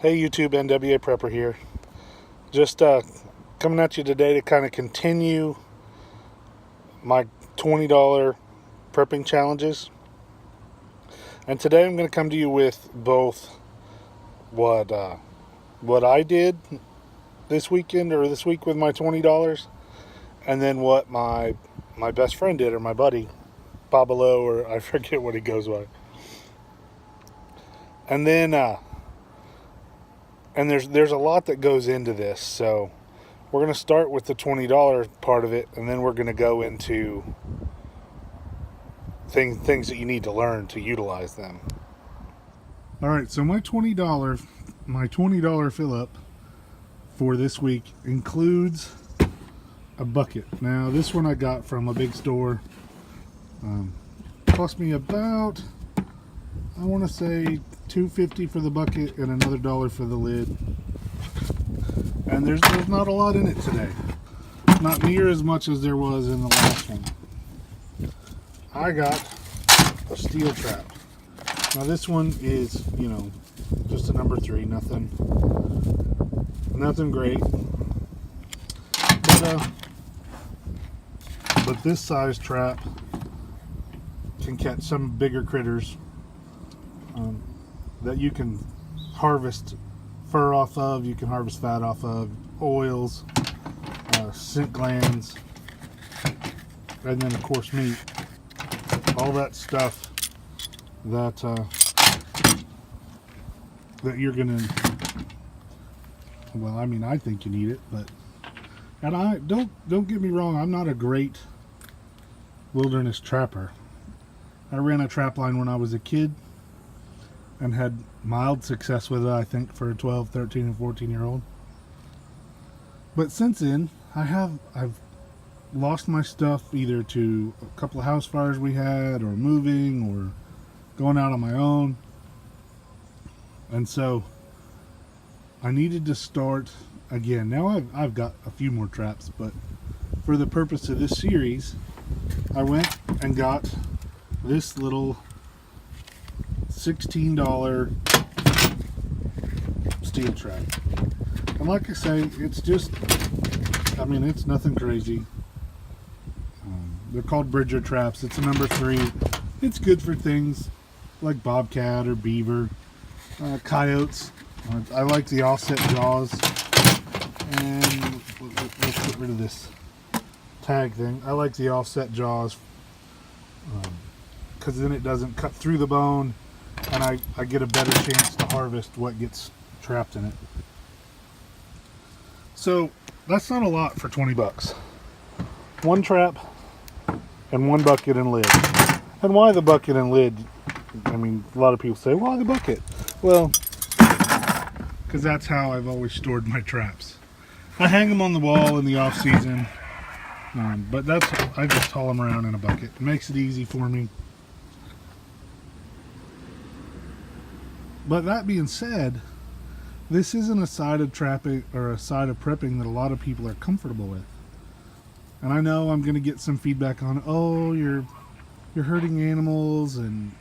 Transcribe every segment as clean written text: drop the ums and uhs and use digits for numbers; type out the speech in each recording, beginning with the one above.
Hey YouTube, NWA Prepper here. Just coming at you today to kind of continue my $20 prepping challenges. And today I'm going to come to you with both what I did this weekend or this week with my $20, and then what my best friend did, or my buddy Babalo, or I forget what he goes by. And then and there's a lot that goes into this, so we're going to start with the $20 part of it, and then we're going to go into things that you need to learn to utilize them. All right, so my $20 fill up for this week includes a bucket. Now this one I got from a big store. Cost me about, I want to say, $2.50 for the bucket and another $1 for the lid. And there's not a lot in it today. Not near as much as there was in the last one. I got a steel trap. Now this one is, just a number 3, nothing great. But this size trap can catch some bigger critters that you can harvest fur off of, you can harvest fat off of, oils, scent glands, and then of course meat. All that stuff that you're gonna, well, I mean, I think you need it, and I don't get me wrong, I'm not a great wilderness trapper. I ran a trap line when I was a kid and had mild success with it, I think, for a 12, 13, and 14-year-old. But since then, I've lost my stuff either to a couple of house fires we had, or moving, or going out on my own. And so I needed to start again. Now I've got a few more traps, but for the purpose of this series, I went and got this little $16 steel trap. And like I say, it's just, it's nothing crazy. They're called Bridger traps. It's a number 3. It's good for things like bobcat or beaver, coyotes. I like the offset jaws. And let's get rid of this tag thing. I like the offset jaws because then it doesn't cut through the bone, and I get a better chance to harvest what gets trapped in it. So that's not a lot for 20 bucks. One trap and one bucket and lid. And why the bucket and lid? A lot of people say, why the bucket? Well, because that's how I've always stored my traps. I hang them on the wall in the off season, but I just haul them around in a bucket. It makes it easy for me. But that being said, this isn't a side of trapping or a side of prepping that a lot of people are comfortable with. And I know I'm going to get some feedback on, oh, you're hurting animals, and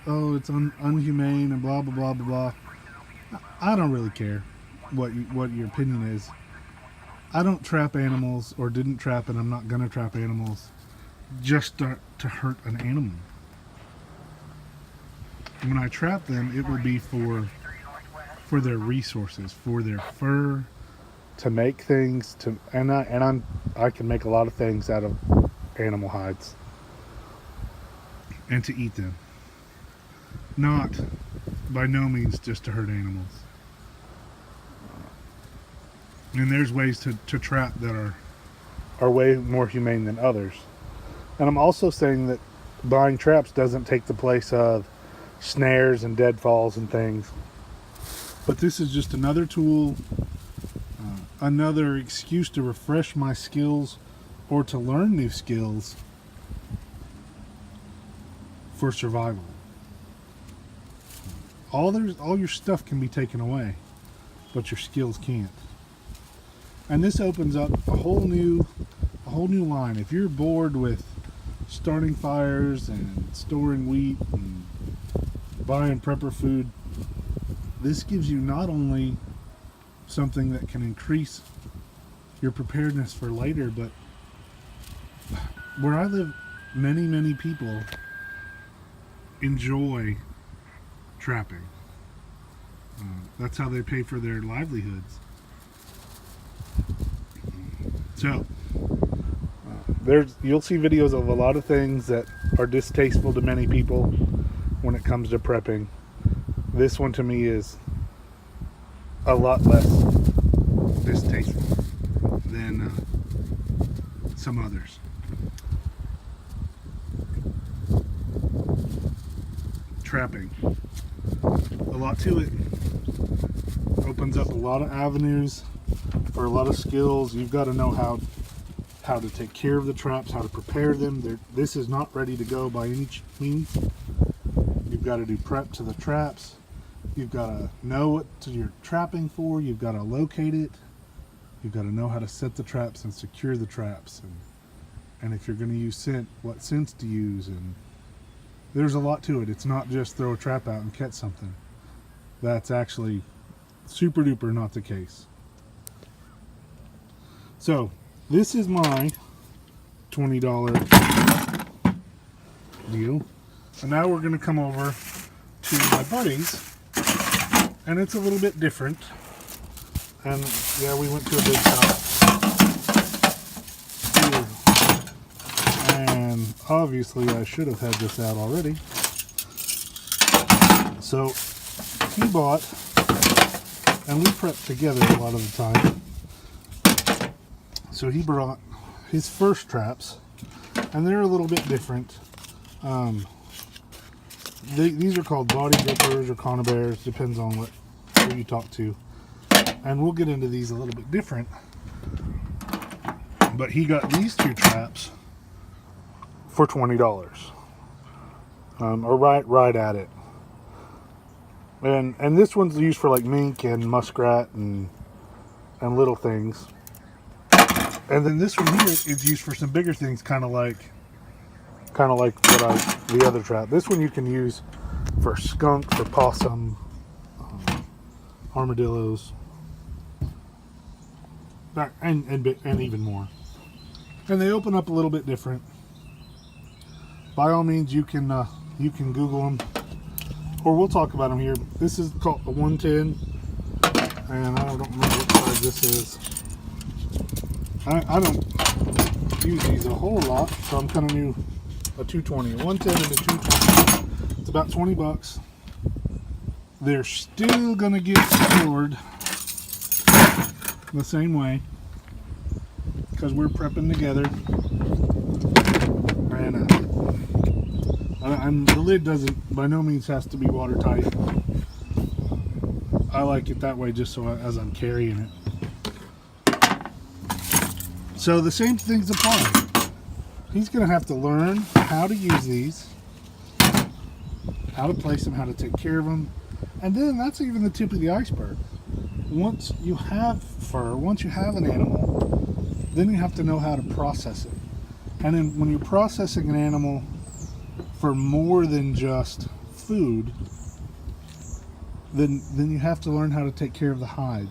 oh, it's unhumane, and blah blah blah blah blah. I don't really care what your opinion is. I don't trap animals, or didn't trap, and I'm not going to trap animals just to hurt an animal. When I trap them, it will be for their resources, for their fur, to make things, I can make a lot of things out of animal hides, and to eat them. Not, by no means, just to hurt animals. And there's ways to trap that are way more humane than others. And I'm also saying that buying traps doesn't take the place of snares and deadfalls and things. But this is just another tool, another excuse to refresh my skills or to learn new skills for survival. All your stuff can be taken away, but your skills can't. And this opens up a whole new line. If you're bored with starting fires and storing wheat and buying prepper food, this gives you not only something that can increase your preparedness for later, but where I live, many people enjoy trapping. That's how they pay for their livelihoods. So you'll see videos of a lot of things that are distasteful to many people when it comes to prepping. This one to me is a lot less distasteful than some others. Trapping, a lot to it. Opens up a lot of avenues for a lot of skills. You've got to know how to take care of the traps, how to prepare them. This is not ready to go by any means. You've got to do prep to the traps. You've got to know what you're trapping for. You've got to locate it. You've got to know how to set the traps and secure the traps. And if you're going to use scent, what scents to use. And there's a lot to it. It's not just throw a trap out and catch something. That's actually super duper not the case. So this is my $20 deal. And now we're going to come over to my buddy's, and it's a little bit different. And yeah, we went to a big shop. And obviously I should have had this out already. So he bought, and we prepped together a lot of the time. So he brought his first traps, and they're a little bit different. These are called body grippers or conibears, depends on who you talk to. And we'll get into these a little bit different. But he got these two traps for $20, or right at it. And this one's used for like mink and muskrat and little things. And then this one here is used for some bigger things, kind of like the other trap. This one you can use for skunk, for possum, armadillos, and even more. And they open up a little bit different. By all means, you can Google them, or we'll talk about them here. This is called a 110, and I don't remember what size this is. I don't use these a whole lot, so I'm kind of new. A 220, a 110 and a 220. It's about $20. They're still gonna get stored the same way because we're prepping together. And the lid doesn't by no means has to be watertight. I like it that way just so as I'm carrying it. So the same things apply. He's going to have to learn how to use these, how to place them, how to take care of them. And then that's even the tip of the iceberg. Once you have fur, once you have an animal, then you have to know how to process it. And then when you're processing an animal for more than just food, then you have to learn how to take care of the hide,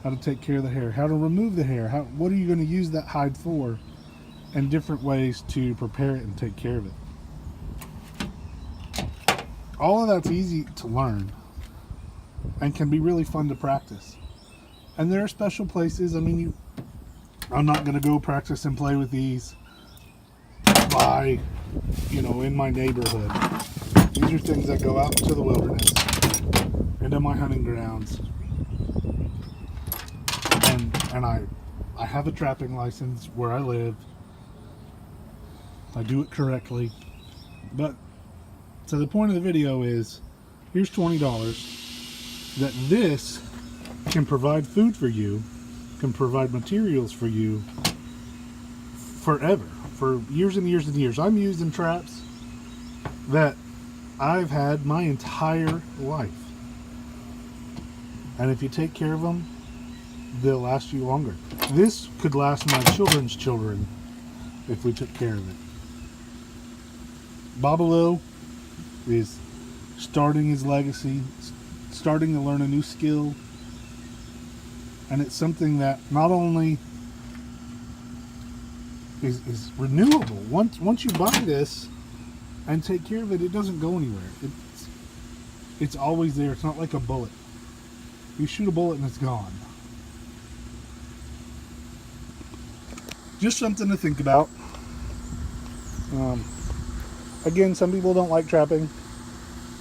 how to take care of the hair, how to remove the hair, what are you going to use that hide for, and different ways to prepare it and take care of it. All of that's easy to learn and can be really fun to practice. And there are special places. I mean, I'm not going to go practice and play with these in my neighborhood. These are things that go out into the wilderness, into my hunting grounds. And I have a trapping license where I live. I do it correctly. But so the point of the video is, here's $20 that this can provide food for you, can provide materials for you forever, for years and years and years. I'm using traps that I've had my entire life. And if you take care of them, they'll last you longer. This could last my children's children if we took care of it. Babalo is starting his legacy, starting to learn a new skill, and it's something that not only is renewable. Once you buy this and take care of it, it doesn't go anywhere. It's always there. It's not like a bullet. You shoot a bullet and it's gone. Just something to think about. Again, some people don't like trapping,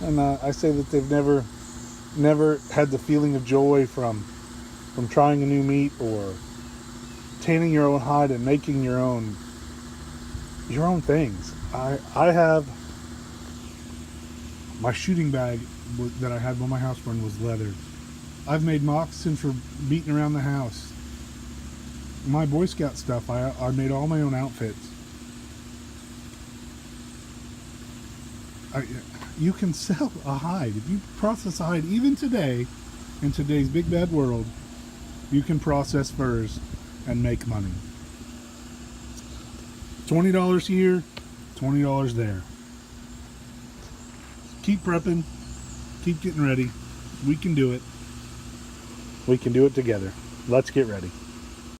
and I say that they've never had the feeling of joy from trying a new meat or tanning your own hide and making your own things. I have my shooting bag that I had when my house burned was leather. I've made moccasins for beating around the house. My Boy Scout stuff, I made all my own outfits. You can sell a hide. If you process a hide, even today, in today's big bad world, you can process furs and make money. $20 here, $20 there. Keep prepping, keep getting ready. We can do it. We can do it together. Let's get ready.